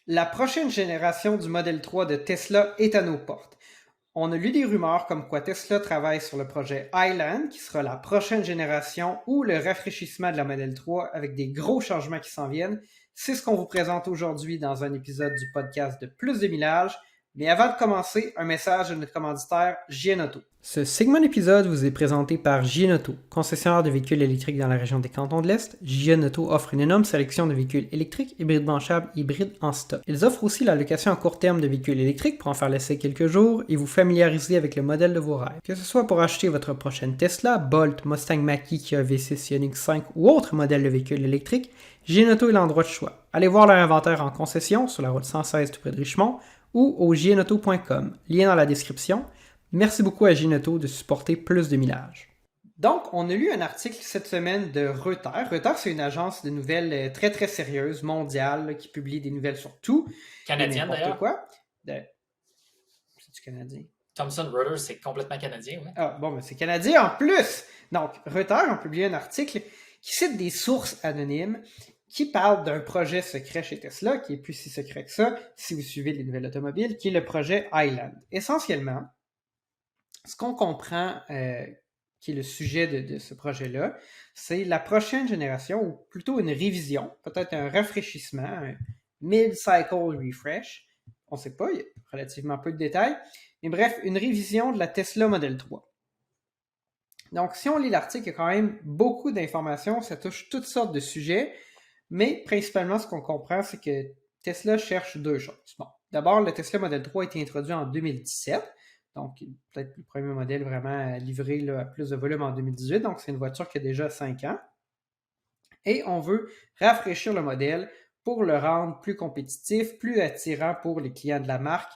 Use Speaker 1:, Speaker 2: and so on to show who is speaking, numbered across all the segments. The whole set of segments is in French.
Speaker 1: La prochaine génération du Model 3 de Tesla est à nos portes. On a lu des rumeurs comme quoi Tesla travaille sur le projet Highland, qui sera la prochaine génération ou le rafraîchissement de la Model 3 avec des gros changements qui s'en viennent. C'est ce qu'on vous présente aujourd'hui dans un épisode du podcast de Plus de Millage. Mais avant de commencer, un message de notre commanditaire JN Auto. Ce segment d'épisode vous est présenté par JN Auto, concessionnaire de véhicules électriques dans la région des Cantons de l'Est. JN Auto offre une énorme sélection de véhicules électriques, hybrides branchables, hybrides en stock. Ils offrent aussi la location à court terme de véhicules électriques pour en faire l'essai quelques jours et vous familiariser avec le modèle de vos rêves. Que ce soit pour acheter votre prochaine Tesla, Bolt, Mustang Mach-E, Kia V6, Ioniq 5 ou autre modèle de véhicule électrique, JN Auto est l'endroit de choix. Allez voir leur inventaire en concession sur la route 116 tout près de Richemont ou au jnauto.com, lien dans la description. Merci beaucoup à JN Auto de supporter Plus de Millage. Donc, on a lu un article cette semaine de Reuters. Reuters, c'est une agence de nouvelles très très sérieuse, mondiale, qui publie des nouvelles sur tout.
Speaker 2: Canadienne d'ailleurs.
Speaker 1: Quoi. C'est du Canadien.
Speaker 2: Thomson Reuters, c'est complètement canadien, oui.
Speaker 1: Ah, bon, mais c'est canadien en plus! Donc, Reuters a publié un article qui cite des sources anonymes qui parle d'un projet secret chez Tesla, qui est plus si secret que ça, si vous suivez les nouvelles automobiles, qui est le projet Highland. Essentiellement, ce qu'on comprend, qui est le sujet de ce projet-là, c'est la prochaine génération, ou plutôt une révision, peut-être un rafraîchissement, un mid-cycle refresh, on ne sait pas, il y a relativement peu de détails, mais bref, une révision de la Tesla Model 3. Donc, si on lit l'article, il y a quand même beaucoup d'informations, ça touche toutes sortes de sujets, mais principalement, ce qu'on comprend, c'est que Tesla cherche deux choses. Bon, d'abord, le Tesla Model 3 a été introduit en 2017, donc peut-être le premier modèle vraiment livré là, à plus de volume en 2018, donc c'est une voiture qui a déjà 5 ans. Et on veut rafraîchir le modèle pour le rendre plus compétitif, plus attirant pour les clients de la marque,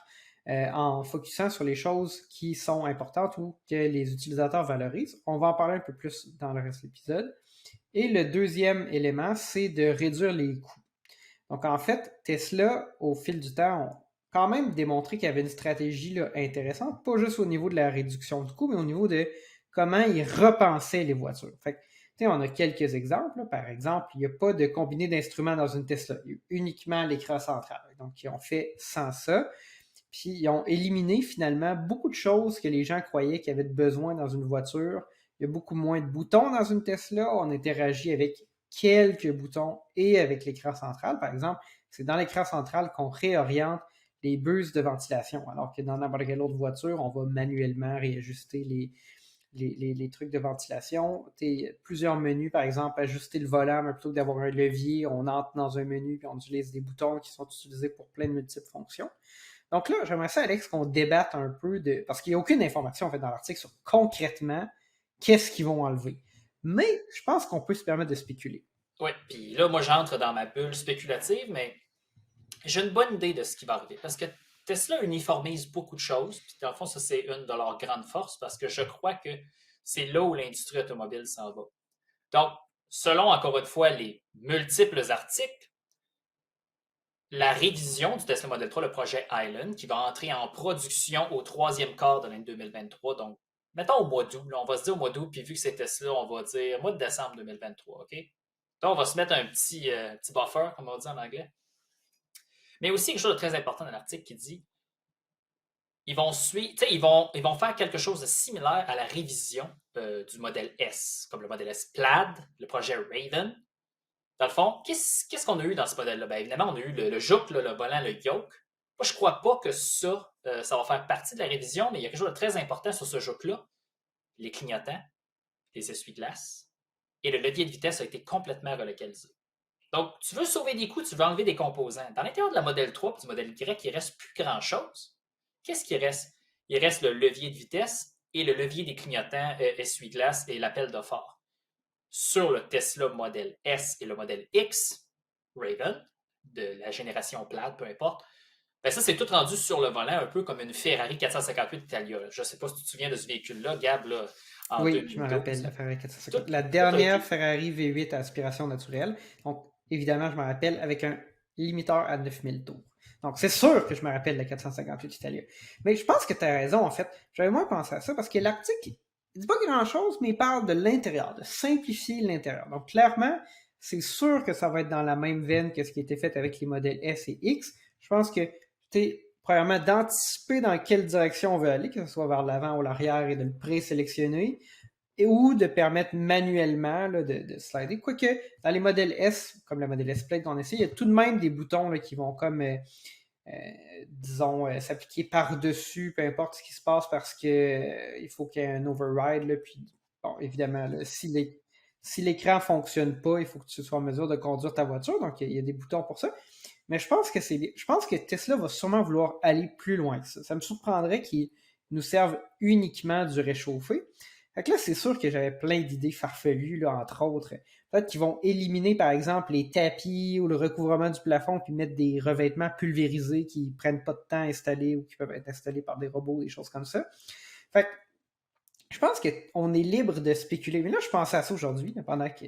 Speaker 1: en focusant sur les choses qui sont importantes ou que les utilisateurs valorisent. On va en parler un peu plus dans le reste de l'épisode. Et le deuxième élément, c'est de réduire les coûts. Donc, en fait, Tesla, au fil du temps, ont quand même démontré qu'il y avait une stratégie là, intéressante, pas juste au niveau de la réduction du coût, mais au niveau de comment ils repensaient les voitures. Fait que, on a quelques exemples. Là. Par exemple, il n'y a pas de combiné d'instruments dans une Tesla. Il y a uniquement l'écran central. Donc, ils ont fait sans ça. Puis, ils ont éliminé finalement beaucoup de choses que les gens croyaient qu'ils avaient besoin dans une voiture. Il y a beaucoup moins de boutons dans une Tesla. On interagit avec quelques boutons et avec l'écran central. Par exemple, c'est dans l'écran central qu'on réoriente les buses de ventilation, alors que dans n'importe quelle autre voiture, on va manuellement réajuster les trucs de ventilation. Plusieurs menus, par exemple, ajuster le volant, mais plutôt que d'avoir un levier, on entre dans un menu puis on utilise des boutons qui sont utilisés pour plein de multiples fonctions. Donc là, j'aimerais ça, Alex, qu'on débatte un peu de... Parce qu'il n'y a aucune information en fait dans l'article sur concrètement qu'est-ce qu'ils vont enlever. Mais je pense qu'on peut se permettre de spéculer.
Speaker 2: Oui, puis là, moi, j'entre dans ma bulle spéculative, mais j'ai une bonne idée de ce qui va arriver. Parce que Tesla uniformise beaucoup de choses, puis dans le fond, ça, c'est une de leurs grandes forces, parce que je crois que c'est là où l'industrie automobile s'en va. Donc, selon, encore une fois, les multiples articles, la révision du Tesla Model 3, le projet Highland, qui va entrer en production au troisième quart de l'année 2023, donc mettons au mois d'août, là, on va se dire au mois d'août, puis vu que c'est Tesla, on va dire mois de décembre 2023, OK? Donc, on va se mettre un petit buffer, comme on dit en anglais. Mais aussi, quelque chose de très important dans l'article qui dit ils vont faire quelque chose de similaire à la révision du modèle S, comme le modèle S Plaid, le projet Raven. Dans le fond, qu'est-ce qu'on a eu dans ce modèle-là? Bien, évidemment, on a eu le juke, le volant, le yoke. Moi, je ne crois pas que ça va faire partie de la révision, mais il y a quelque chose de très important sur ce juke-là. Les clignotants, les essuie-glaces et le levier de vitesse a été complètement relocalisé. Donc, tu veux sauver des coûts, tu veux enlever des composants. Dans l'intérieur de la modèle 3 et du modèle Y, il ne reste plus grand-chose. Qu'est-ce qui reste? Il reste le levier de vitesse et le levier des clignotants essuie-glaces et l'appel de phare. Sur le Tesla modèle S et le modèle X, Raven, de la génération Plaid, peu importe, ben ça, c'est tout rendu sur le volant, un peu comme une Ferrari 458 Italia. Je ne sais pas si tu te souviens de ce véhicule-là, Gab, là, en
Speaker 1: oui,
Speaker 2: 2012.
Speaker 1: je me rappelle la Ferrari 458. La dernière Ferrari V8 à aspiration naturelle. Donc, évidemment, je me rappelle avec un limiteur à 9000 tours. Donc, c'est sûr que je me rappelle la 458 Italia. Mais je pense que tu as raison, en fait. J'avais moins pensé à ça parce que l'article, il dit pas grand-chose, mais il parle de l'intérieur, de simplifier l'intérieur. Donc, clairement, c'est sûr que ça va être dans la même veine que ce qui était fait avec les modèles S et X. Je pense que, premièrement, d'anticiper dans quelle direction on veut aller, que ce soit vers l'avant ou l'arrière, et de le présélectionner, ou de permettre manuellement là, de slider. Quoique, dans les modèles S, comme le modèle S-Plate qu'on essaie, il y a tout de même des boutons là, qui vont comme, disons, s'appliquer par-dessus, peu importe ce qui se passe, parce que il faut qu'il y ait un override. Là, puis, bon, évidemment, là, si l'écran ne fonctionne pas, il faut que tu sois en mesure de conduire ta voiture. Donc, il y a des boutons pour ça. Mais je pense que Tesla va sûrement vouloir aller plus loin que ça. Ça me surprendrait qu'ils nous servent uniquement du réchauffé. Fait que là, c'est sûr que j'avais plein d'idées farfelues, là, entre autres. Peut-être qu'ils vont éliminer, par exemple, les tapis ou le recouvrement du plafond, puis mettre des revêtements pulvérisés qui prennent pas de temps à installer ou qui peuvent être installés par des robots, des choses comme ça. Fait que je pense qu'on est libre de spéculer. Mais là, je pensais à ça aujourd'hui, pendant que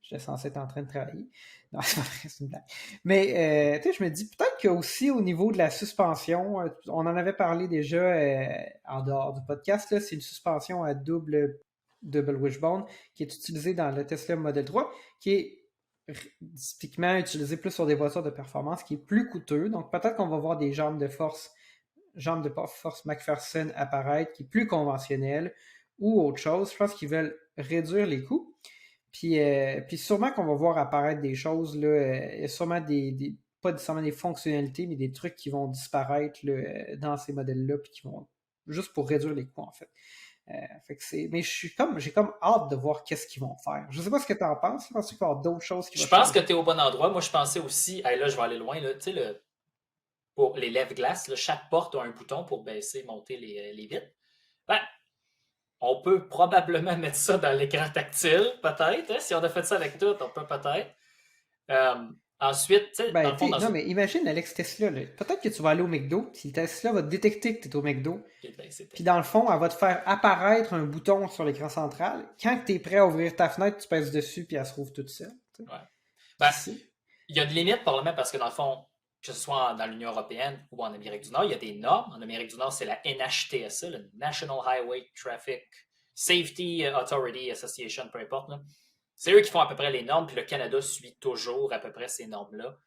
Speaker 1: j'étais censé être en train de travailler. Non, c'est pas vrai, c'est une blague. Mais, tu sais, je me dis peut-être qu'aussi au niveau de la suspension, on en avait parlé déjà en dehors du podcast, là, c'est une suspension à double wishbone qui est utilisée dans le Tesla Model 3, qui est typiquement utilisé plus sur des voitures de performance, qui est plus coûteux. Donc, peut-être qu'on va voir des jambes de force McPherson apparaître, qui est plus conventionnel, ou autre chose. Je pense qu'ils veulent réduire les coûts. Puis sûrement qu'on va voir apparaître des choses, là, sûrement pas nécessairement des fonctionnalités, mais des trucs qui vont disparaître là, dans ces modèles-là, puis qui vont juste pour réduire les coûts, en fait. Fait que mais j'ai comme hâte de voir qu'est-ce qu'ils vont faire. Je sais pas ce que tu en penses. Je pense qu'il va y avoir d'autres choses qui vont
Speaker 2: Je pense
Speaker 1: changer.
Speaker 2: que tu es au bon endroit. Moi, je pensais aussi, hey, là, je vais aller loin, là, tu sais, pour les lève-glaces, chaque porte a un bouton pour baisser, monter les vitres. Ben, on peut probablement mettre ça dans l'écran tactile, peut-être. Hein? Si on a fait ça avec tout, on peut peut-être. Ensuite, tu sais, dans le fond,
Speaker 1: Non, mais imagine Alex Tesla, là. Peut-être que tu vas aller au McDo, puis Tesla va détecter que tu es au McDo. Puis dans le fond, elle va te faire apparaître un bouton sur l'écran central. Quand tu es prêt à ouvrir ta fenêtre, tu pèses dessus, puis elle se rouvre toute seule.
Speaker 2: Ouais. Ben, il y a des limites probablement parce que dans le fond, que ce soit dans l'Union européenne ou en Amérique du Nord, il y a des normes. En Amérique du Nord, c'est la NHTSA, le National Highway Traffic Safety Authority Association, peu importe. Là. C'est eux qui font à peu près les normes, puis le Canada suit toujours à peu près ces normes-là.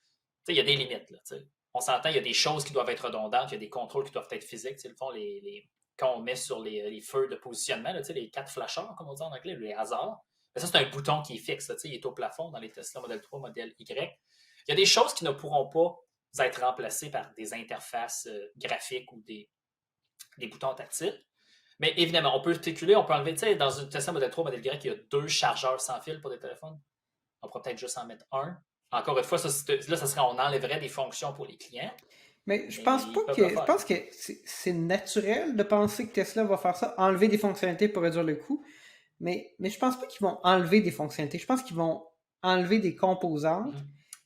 Speaker 2: Il y a des limites. Là, on s'entend, il y a des choses qui doivent être redondantes, il y a des contrôles qui doivent être physiques. Le fond, quand on met sur les feux de positionnement, là, les 4 flasheurs, comme on dit en anglais, les hasards, ça, c'est un bouton qui est fixe. Là, il est au plafond dans les Tesla Model 3, Model Y. Il y a des choses qui ne pourront pas être remplacées par des interfaces graphiques ou des boutons tactiles. Mais évidemment, on peut spéculer, on peut enlever, tu sais, dans une Tesla Model 3, Model Y, il y a 2 chargeurs sans fil pour des téléphones. On pourrait peut-être juste en mettre un. Encore une fois, ça serait, on enlèverait des fonctions pour les clients.
Speaker 1: Mais je pense pas que. Je pense que c'est naturel de penser que Tesla va faire ça, enlever des fonctionnalités pour réduire le coût. Mais je pense pas qu'ils vont enlever des fonctionnalités. Je pense qu'ils vont enlever des composantes,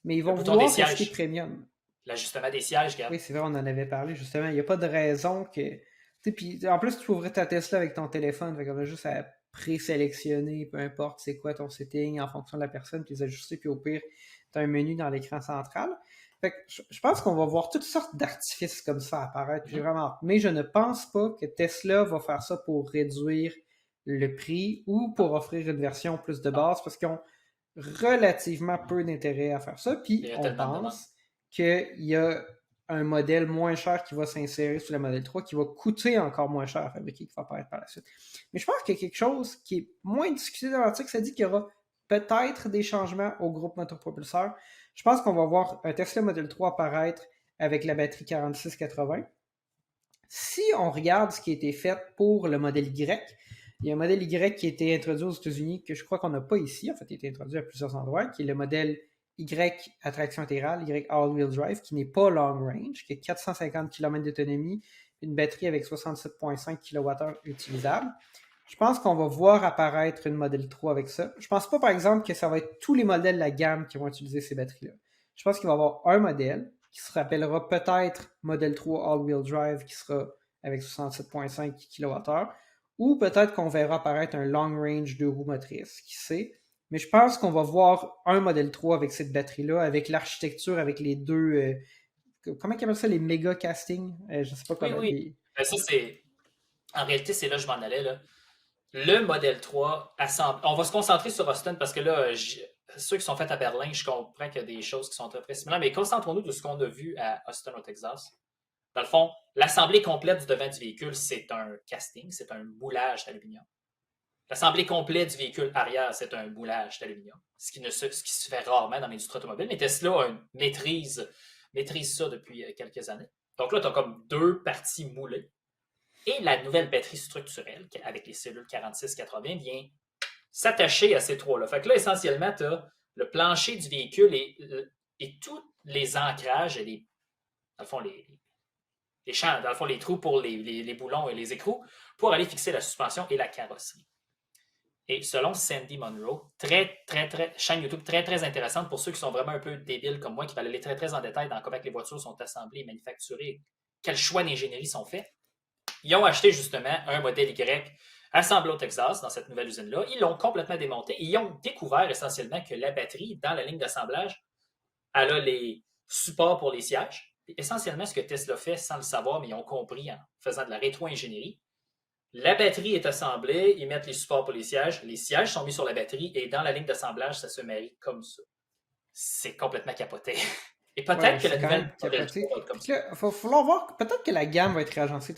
Speaker 1: mais ils vont vouloir rester premium.
Speaker 2: L'ajustement des sièges, regarde.
Speaker 1: Oui, c'est vrai, on en avait parlé, justement. Il n'y a pas de raison que. Puis, en plus, tu peux ouvrir ta Tesla avec ton téléphone. Fait qu'on a juste à présélectionner, peu importe c'est quoi ton setting en fonction de la personne, puis les ajuster, puis au pire, tu as un menu dans l'écran central. Fait que je pense qu'on va voir toutes sortes d'artifices comme ça apparaître. J'ai vraiment hâte. Mais je ne pense pas que Tesla va faire ça pour réduire le prix ou pour offrir une version plus de base parce qu'ils ont relativement peu d'intérêt à faire ça. Puis on pense qu'il y a un modèle moins cher qui va s'insérer sur le modèle 3 qui va coûter encore moins cher à fabriquer, qui va apparaître par la suite. Mais je pense qu'il y a quelque chose qui est moins discuté dans l'article, ça dit qu'il y aura peut-être des changements au groupe motopropulseur. Je pense qu'on va voir un Tesla Model 3 apparaître avec la batterie 4680. Si on regarde ce qui a été fait pour le modèle Y, il y a un modèle Y qui a été introduit aux États-Unis que je crois qu'on n'a pas ici. En fait, il a été introduit à plusieurs endroits, qui est le modèle Y à traction intégrale, Y all-wheel drive, qui n'est pas long range, qui a 450 km d'autonomie, une batterie avec 67,5 kWh utilisable. Je pense qu'on va voir apparaître une Model 3 avec ça. Je pense pas, par exemple, que ça va être tous les modèles de la gamme qui vont utiliser ces batteries-là. Je pense qu'il va y avoir un modèle qui se rappellera peut-être Model 3 All-Wheel Drive qui sera avec 67,5 kWh, ou peut-être qu'on verra apparaître un Long Range 2 roues motrices, qui sait. Mais je pense qu'on va voir un Model 3 avec cette batterie-là, avec l'architecture, avec les deux... comment ils appellent ça, les méga castings? Je sais pas comment...
Speaker 2: Oui. Ça, c'est... En réalité, c'est là que je m'en allais, là. Le Model 3 on va se concentrer sur Austin parce que là, ceux qui sont faits à Berlin, je comprends qu'il y a des choses qui sont très, très similaires, mais concentrons-nous de ce qu'on a vu à Austin, au Texas. Dans le fond, l'assemblée complète du devant du véhicule, c'est un casting, c'est un moulage d'aluminium. L'assemblée complète du véhicule arrière, c'est un moulage d'aluminium, ce qui se fait rarement dans l'industrie automobile, mais Tesla maîtrise ça depuis quelques années. Donc là, tu as comme deux parties moulées. Et la nouvelle batterie structurelle, avec les cellules 4680, vient s'attacher à ces trois-là. Fait que là, essentiellement, tu as le plancher du véhicule et tous les ancrages et dans le fond, les champs, dans le fond, les trous pour les boulons et les écrous pour aller fixer la suspension et la carrosserie. Et selon Sandy Munro, chaîne YouTube très, très intéressante pour ceux qui sont vraiment un peu débiles comme moi, qui veulent aller très, très en détail dans comment les voitures sont assemblées et manufacturées, quels choix d'ingénierie sont faits. Ils ont acheté justement un modèle Y assemblé au Texas, dans cette nouvelle usine-là. Ils l'ont complètement démonté et ils ont découvert essentiellement que la batterie, dans la ligne d'assemblage, elle a les supports pour les sièges. Et essentiellement, ce que Tesla fait sans le savoir, mais ils ont compris en faisant de la rétro-ingénierie, la batterie est assemblée, ils mettent les supports pour les sièges sont mis sur la batterie et dans la ligne d'assemblage, ça se marie comme ça. C'est complètement capoté. Et peut-être que la nouvelle modèle 3 va être comme ça.
Speaker 1: Il va falloir voir, peut-être que la gamme va être réagencée.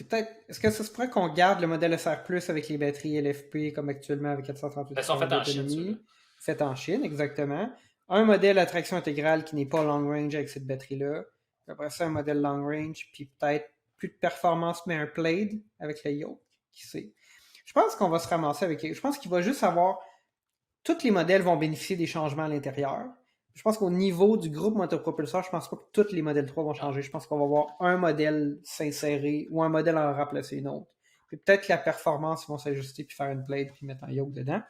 Speaker 1: Est-ce que ça se pourrait qu'on garde le modèle SR Plus avec les batteries LFP comme actuellement avec 438
Speaker 2: Elles sont faites en Chine,
Speaker 1: fait en Chine, exactement. Un modèle à traction intégrale qui n'est pas long range avec cette batterie-là. Après ça, un modèle long range, puis peut-être plus de performance, mais un Plaid avec le yoke. Qui sait. Je pense qu'on va se ramasser avec. Je pense qu'il va juste avoir. Tous les modèles vont bénéficier des changements à l'intérieur. Je pense qu'au niveau du groupe motopropulseur, je pense pas que tous les modèles 3 vont changer. Je pense qu'on va avoir un modèle s'insérer ou un modèle en remplacer une autre. Puis peut-être que la performance, ils vont s'ajuster puis faire une blade puis mettre un yoke dedans.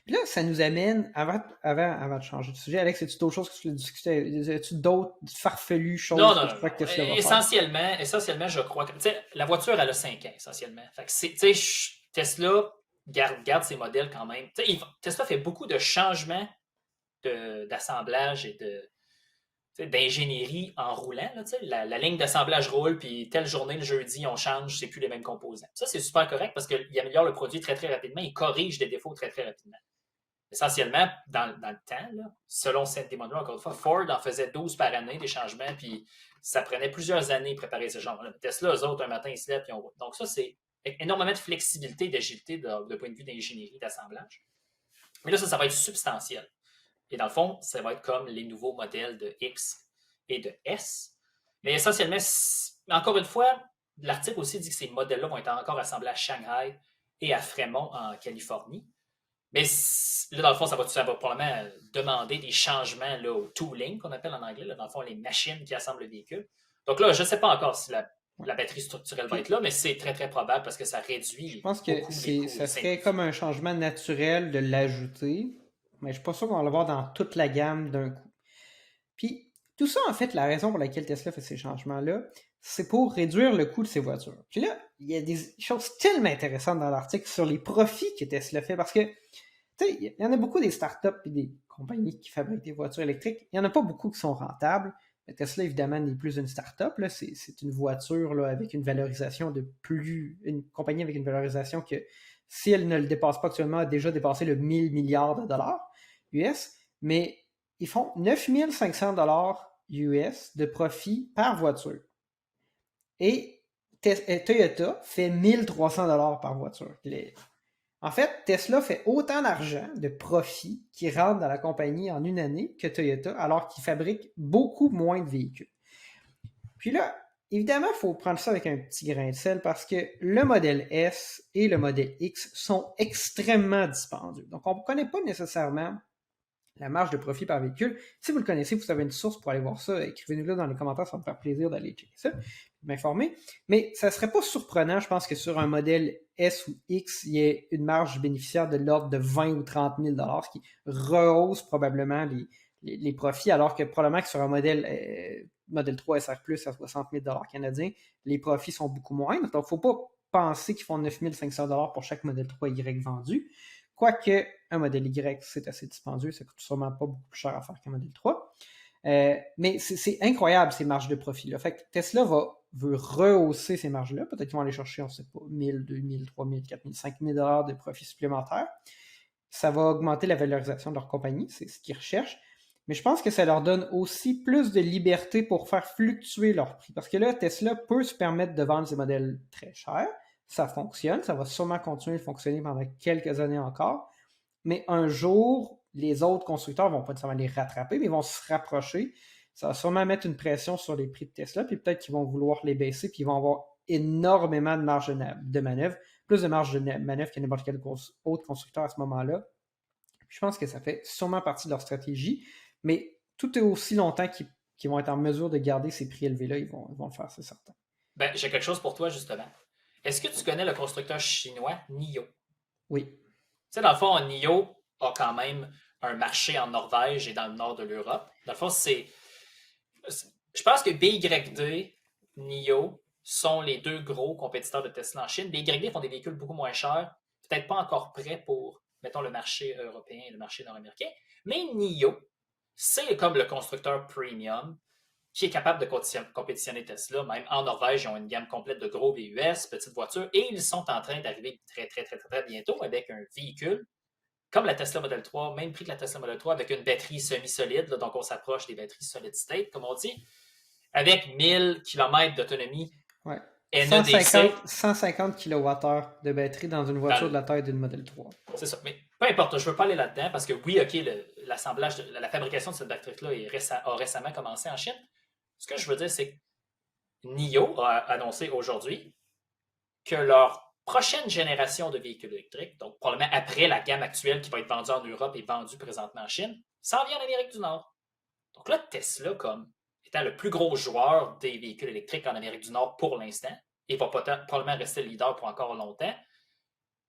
Speaker 1: Puis là, ça nous amène, avant de changer de sujet, Alex, as-tu d'autres choses que tu veux discuter? As-tu d'autres farfelues choses
Speaker 2: non,
Speaker 1: que tu crois que Tesla va
Speaker 2: faire? Essentiellement, je crois que la voiture, elle a 5 ans, essentiellement. Fait que Tesla garde ses modèles quand même. Tesla fait beaucoup de changements d'assemblage et d'ingénierie en roulant. Là, la ligne d'assemblage roule, puis telle journée, le jeudi, on change, c'est plus les mêmes composants. Ça, c'est super correct parce qu'il améliore le produit très, très rapidement, il corrige des défauts très, très rapidement. Essentiellement, dans le temps, là, selon Sandy Munro, encore une fois, Ford en faisait 12 par année des changements, puis ça prenait plusieurs années de préparer ces changements-là. Tesla, eux autres, un matin, ils se lèvent, puis on roule. Donc ça, c'est énormément de flexibilité et d'agilité de point de vue d'ingénierie, d'assemblage. Mais là, ça va être substantiel. Et dans le fond, ça va être comme les nouveaux modèles de X et de S. Mais essentiellement, encore une fois, l'article aussi dit que ces modèles-là vont être encore assemblés à Shanghai et à Fremont, en Californie. Mais là, dans le fond, ça va probablement demander des changements là, au tooling, qu'on appelle en anglais, là, dans le fond, les machines qui assemblent le véhicule. Donc là, je ne sais pas encore si la batterie structurelle va être là, mais c'est très, très probable parce que ça réduit.
Speaker 1: Je pense que ça serait comme un changement naturel de l'ajouter, mais je ne suis pas sûr qu'on va le voir dans toute la gamme d'un coup. Puis, tout ça, en fait, la raison pour laquelle Tesla fait ces changements-là, c'est pour réduire le coût de ses voitures. Puis là, il y a des choses tellement intéressantes dans l'article sur les profits que Tesla fait, parce que, tu sais, il y en a beaucoup des startups et des compagnies qui fabriquent des voitures électriques. Il n'y en a pas beaucoup qui sont rentables. Mais Tesla, évidemment, n'est plus une startup. Là. C'est une voiture là, avec une valorisation une compagnie avec une valorisation que, si elle ne le dépasse pas actuellement, a déjà dépassé le 1000 milliards de dollars US. Mais ils font 9500 dollars US de profit par voiture. Et Toyota fait 1300 dollars par voiture. En fait, Tesla fait autant d'argent de profit qui rentre dans la compagnie en une année que Toyota, alors qu'ils fabriquent beaucoup moins de véhicules. Puis là, évidemment, il faut prendre ça avec un petit grain de sel parce que le modèle S et le modèle X sont extrêmement dispendieux. Donc, on ne connaît pas nécessairement la marge de profit par véhicule. Si vous le connaissez, vous avez une source pour aller voir ça, écrivez-nous-le dans les commentaires, ça va me faire plaisir d'aller checker ça, m'informer. Mais ça ne serait pas surprenant, je pense, que sur un modèle S ou X, il y ait une marge bénéficiaire de l'ordre de 20 ou 30 000 $, ce qui rehausse probablement les profits, alors que probablement que sur un modèle 3 SR+, à 60 000 $ canadiens, les profits sont beaucoup moindres. Donc, il ne faut pas penser qu'ils font 9 500 $ pour chaque modèle 3Y vendu. Quoique, un modèle Y, c'est assez dispendieux, ça coûte sûrement pas beaucoup plus cher à faire qu'un modèle 3. Mais c'est incroyable, ces marges de profit-là. Fait que Tesla veut rehausser ces marges-là. Peut-être qu'ils vont aller chercher, on ne sait pas, 1000, 2000, 3000, 4000, 5000 $ de profit supplémentaires. ça va augmenter la valorisation de leur compagnie, c'est ce qu'ils recherchent. Mais je pense que ça leur donne aussi plus de liberté pour faire fluctuer leur prix. Parce que là, Tesla peut se permettre de vendre ses modèles très chers. Ça fonctionne, ça va sûrement continuer de fonctionner pendant quelques années encore. Mais un jour, les autres constructeurs vont pas nécessairement les rattraper, mais ils vont se rapprocher. Ça va sûrement mettre une pression sur les prix de Tesla, puis peut-être qu'ils vont vouloir les baisser, puis ils vont avoir énormément de marge de manœuvre, plus de marge de manœuvre que n'importe quel autre constructeur à ce moment-là. Je pense que ça fait sûrement partie de leur stratégie, mais tout est aussi longtemps qu'ils vont être en mesure de garder ces prix élevés-là, ils vont le faire, c'est certain.
Speaker 2: Ben, j'ai quelque chose pour toi, justement. Est-ce que tu connais le constructeur chinois NIO?
Speaker 1: Oui.
Speaker 2: Tu sais, dans le fond, NIO a quand même un marché en Norvège et dans le nord de l'Europe. Dans le fond, je pense que BYD, NIO sont les deux gros compétiteurs de Tesla en Chine. BYD font des véhicules beaucoup moins chers, peut-être pas encore prêts pour, mettons, le marché européen et le marché nord-américain. Mais NIO, c'est comme le constructeur premium qui est capable de compétitionner Tesla. Même en Norvège, ils ont une gamme complète de gros VUS, petites voitures, et ils sont en train d'arriver très, très, très, très, très bientôt avec un véhicule comme la Tesla Model 3, même prix que la Tesla Model 3, avec une batterie semi-solide, là, donc on s'approche des batteries solid state, comme on dit, avec 1000 km d'autonomie
Speaker 1: Ouais.
Speaker 2: NEDC.
Speaker 1: 150 kWh de batterie dans une voiture de la taille d'une Model 3.
Speaker 2: C'est ça. Mais peu importe, je ne veux pas aller là-dedans parce que oui, OK, l'assemblage, la fabrication de cette batterie-là a récemment commencé en Chine. Ce que je veux dire, c'est que NIO a annoncé aujourd'hui que leur prochaine génération de véhicules électriques, donc probablement après la gamme actuelle qui va être vendue en Europe et vendue présentement en Chine, s'en vient en Amérique du Nord. Donc là, Tesla, comme étant le plus gros joueur des véhicules électriques en Amérique du Nord pour l'instant, et va probablement rester le leader pour encore longtemps,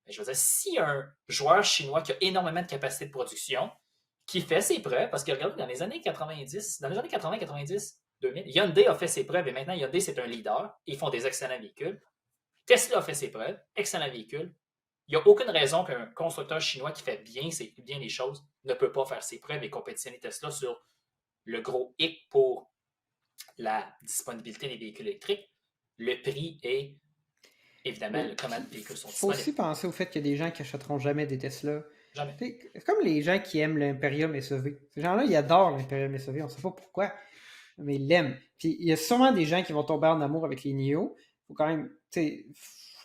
Speaker 2: mais je veux dire, si un joueur chinois qui a énormément de capacité de production, qui fait ses preuves, parce que regardez, dans les années 90, 2000, Hyundai a fait ses preuves et maintenant Hyundai c'est un leader, ils font des excellents véhicules. Tesla a fait ses preuves, excellent véhicule. Il n'y a aucune raison qu'un constructeur chinois qui fait bien les choses ne peut pas faire ses preuves et compétitionner Tesla sur le gros hic pour la disponibilité des véhicules électriques. Le prix est évidemment comment les véhicules sont
Speaker 1: disponibles. Il faut aussi penser au fait qu'il y a des gens qui n'achèteront jamais des Tesla.
Speaker 2: Jamais.
Speaker 1: C'est comme les gens qui aiment l'Imperium SUV. Ces gens-là, ils adorent l'Imperium SUV. On ne sait pas pourquoi, mais ils l'aiment. Puis il y a sûrement des gens qui vont tomber en amour avec les NIO. Il faut quand même, je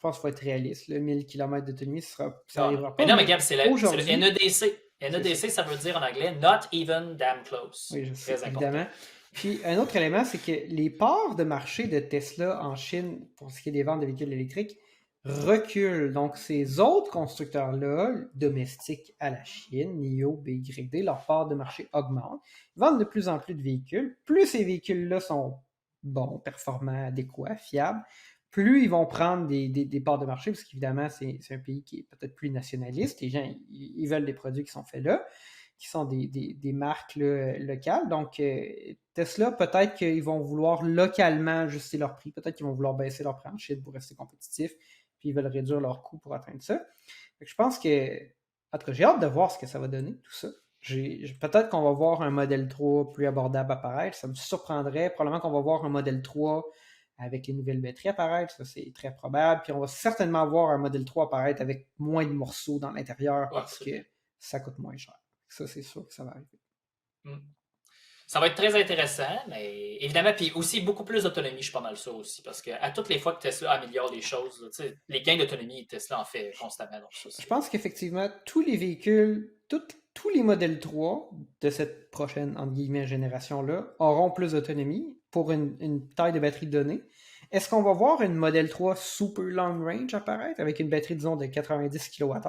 Speaker 1: pense qu'il faut être réaliste. Le 1000 km d'autonomie, ça n'arrivera pas.
Speaker 2: Mais non, mais Gab, c'est le NEDC. NEDC, ça veut dire en anglais Not Even Damn Close.
Speaker 1: Oui, je sais, évidemment. Puis un autre élément, c'est que les parts de marché de Tesla en Chine, pour ce qui est des ventes de véhicules électriques, reculent. Donc ces autres constructeurs-là, domestiques à la Chine, NIO, BYD, leur part de marché augmente. Ils vendent de plus en plus de véhicules. Plus ces véhicules-là sont bons, performants, adéquats, fiables, plus ils vont prendre des parts de marché, parce qu'évidemment, c'est un pays qui est peut-être plus nationaliste. Les gens, ils veulent des produits qui sont faits là, qui sont des marques là, locales. Donc, Tesla, peut-être qu'ils vont vouloir localement ajuster leur prix. Peut-être qu'ils vont vouloir baisser leur prix en Chine pour rester compétitifs. Puis, ils veulent réduire leurs coûts pour atteindre ça. Donc, je pense que, en tout cas, j'ai hâte de voir ce que ça va donner, tout ça. Peut-être qu'on va voir un modèle 3 plus abordable apparaître. Ça me surprendrait. Probablement qu'on va voir un modèle 3 avec les nouvelles batteries apparaître, ça c'est très probable. Puis on va certainement voir un modèle 3 apparaître avec moins de morceaux dans l'intérieur parce que ça coûte moins cher. Ça, c'est sûr que ça va arriver.
Speaker 2: Ça va être très intéressant, mais évidemment, puis aussi beaucoup plus d'autonomie, je suis pas mal sûr aussi, parce qu'à toutes les fois que Tesla améliore les choses, les gains d'autonomie, Tesla en fait constamment. Donc ça,
Speaker 1: je pense qu'effectivement, tous les véhicules, tous les modèles 3 de cette prochaine, entre guillemets, génération-là auront plus d'autonomie pour une taille de batterie donnée. Est-ce qu'on va voir une modèle 3 super long range apparaître avec une batterie, disons, de 90 kWh?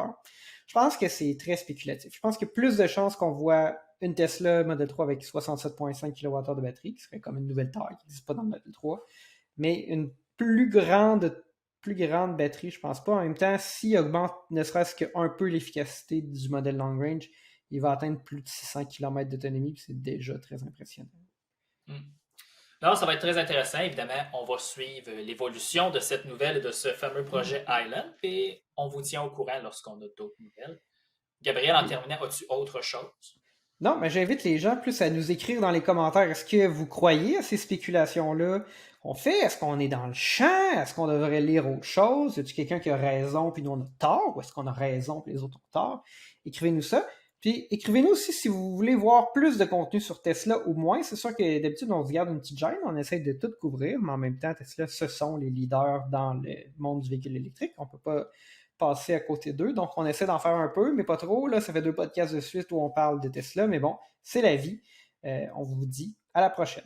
Speaker 1: Je pense que c'est très spéculatif. Je pense qu'il y a plus de chances qu'on voit une Tesla Model 3 avec 67,5 kWh de batterie, qui serait comme une nouvelle taille, qui n'existe pas dans le Model 3. Mais une plus grande batterie, je pense pas. En même temps, s'il augmente ne serait-ce qu'un peu l'efficacité du modèle long range, il va atteindre plus de 600 km d'autonomie, puis c'est déjà très impressionnant.
Speaker 2: Non, ça va être très intéressant. Évidemment, on va suivre l'évolution de cette nouvelle et de ce fameux projet Island, et on vous tient au courant lorsqu'on a d'autres nouvelles. Gabriel, en terminant, as-tu autre chose?
Speaker 1: Non, mais j'invite les gens plus à nous écrire dans les commentaires. Est-ce que vous croyez à ces spéculations-là qu'on fait? Est-ce qu'on est dans le champ? Est-ce qu'on devrait lire autre chose? Y a-t-il quelqu'un qui a raison puis nous on a tort? Ou est-ce qu'on a raison puis les autres ont tort? Écrivez-nous ça. Puis écrivez-nous aussi si vous voulez voir plus de contenu sur Tesla ou moins. C'est sûr que d'habitude on se garde une petite gêne, on essaie de tout couvrir, mais en même temps, Tesla, ce sont les leaders dans le monde du véhicule électrique. On peut pas passer à côté d'eux. Donc, on essaie d'en faire un peu, mais pas trop. Là, ça fait 2 podcasts de suite où on parle de Tesla, mais bon, c'est la vie. On vous dit à la prochaine.